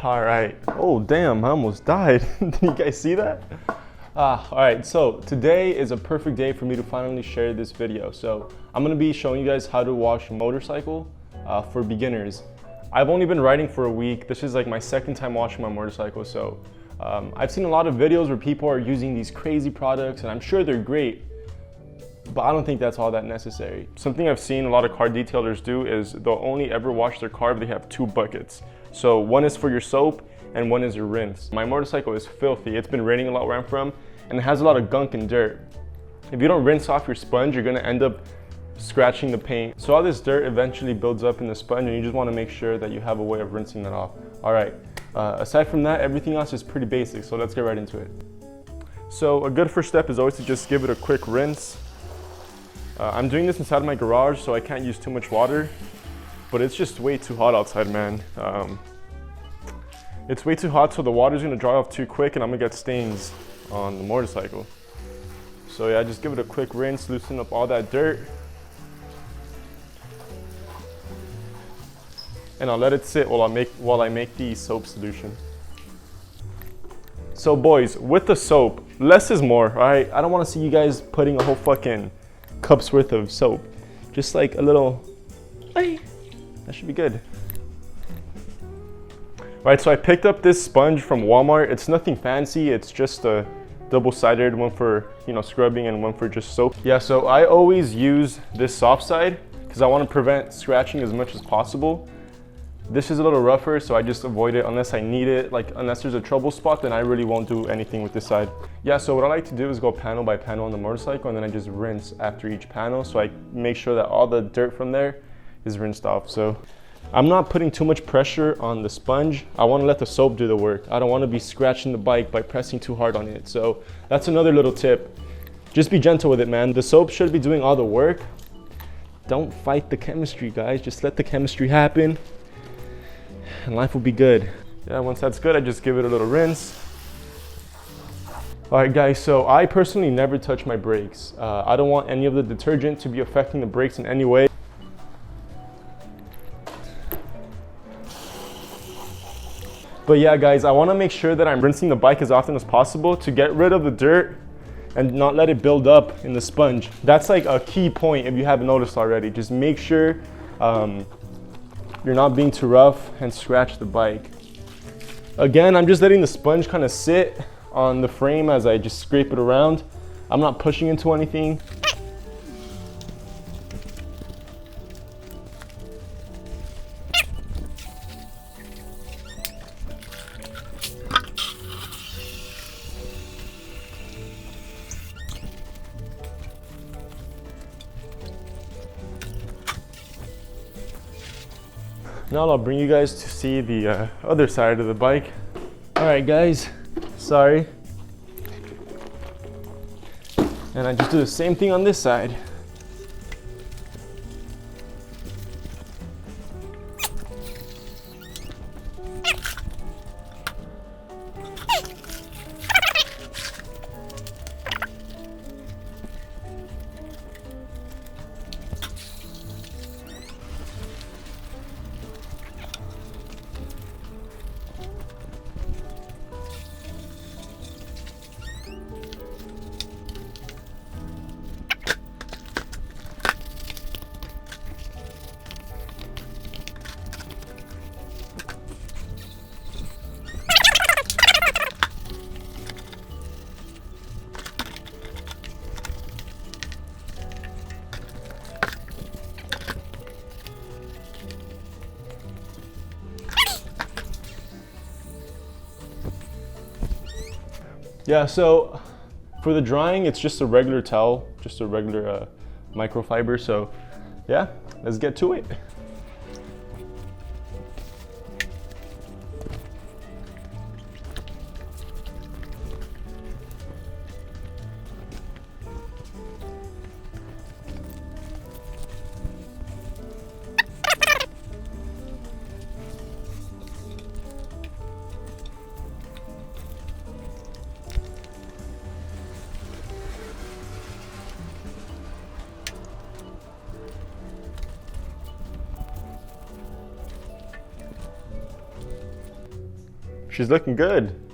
All right. Oh, damn, I almost died. Did you guys see that? All right, so today is a perfect day for me to finally share this video. So I'm gonna be showing you guys how to wash a motorcycle for beginners. I've only been riding for a week. This is like my second time washing my motorcycle. So I've seen a lot of videos where people are using these crazy products and I'm sure they're great, but I don't think that's all that necessary. Something I've seen a lot of car detailers do is they'll only ever wash their car if they have two buckets. So one is for your soap and one is your rinse. My motorcycle is filthy. It's been raining a lot where I'm from and it has a lot of gunk and dirt. If you don't rinse off your sponge, you're gonna end up scratching the paint. So all this dirt eventually builds up in the sponge and you just wanna make sure that you have a way of rinsing that off. All right, aside from that, everything else is pretty basic, so let's get right into it. So a good first step is always to just give it a quick rinse. I'm doing this inside my garage, so I can't use too much water, but it's just way too hot outside, man. It's way too hot, so the water's gonna dry off too quick and I'm gonna get stains on the motorcycle. So yeah, just give it a quick rinse, loosen up all that dirt. And I'll let it sit while I make the soap solution. So boys, with the soap, less is more, all right? I don't wanna see you guys putting a whole fucking cup's worth of soap. Just like a little, hey, that should be good. All right, so I picked up this sponge from Walmart. It's nothing fancy, it's just a double-sided, one for scrubbing and one for just soap. Yeah, so I always use this soft side because I want to prevent scratching as much as possible. This is a little rougher, so I just avoid it unless I need it. Like unless there's a trouble spot, then I really won't do anything with this side. Yeah, so what I like to do is go panel by panel on the motorcycle and then I just rinse after each panel. So I make sure that all the dirt from there is rinsed off. So I'm not putting too much pressure on the sponge. I want to let the soap do the work. I don't want to be scratching the bike by pressing too hard on it. So that's another little tip. Just be gentle with it, man. The soap should be doing all the work. Don't fight the chemistry, guys. Just let the chemistry happen and life will be good. Yeah, once that's good, I just give it a little rinse. All right, guys, so I personally never touch my brakes. I don't want any of the detergent to be affecting the brakes in any way. But yeah, guys, I want to make sure that I'm rinsing the bike as often as possible to get rid of the dirt and not let it build up in the sponge. That's like a key point if you haven't noticed already. Just make sure you're not being too rough and scratch the bike. Again, I'm just letting the sponge kind of sit on the frame as I just scrape it around. I'm not pushing into anything. Now I'll bring you guys to see the other side of the bike. All right, guys, sorry. And I just do the same thing on this side. Yeah, so for the drying, it's just a regular towel, just a regular microfiber. So yeah, let's get to it. She's looking good.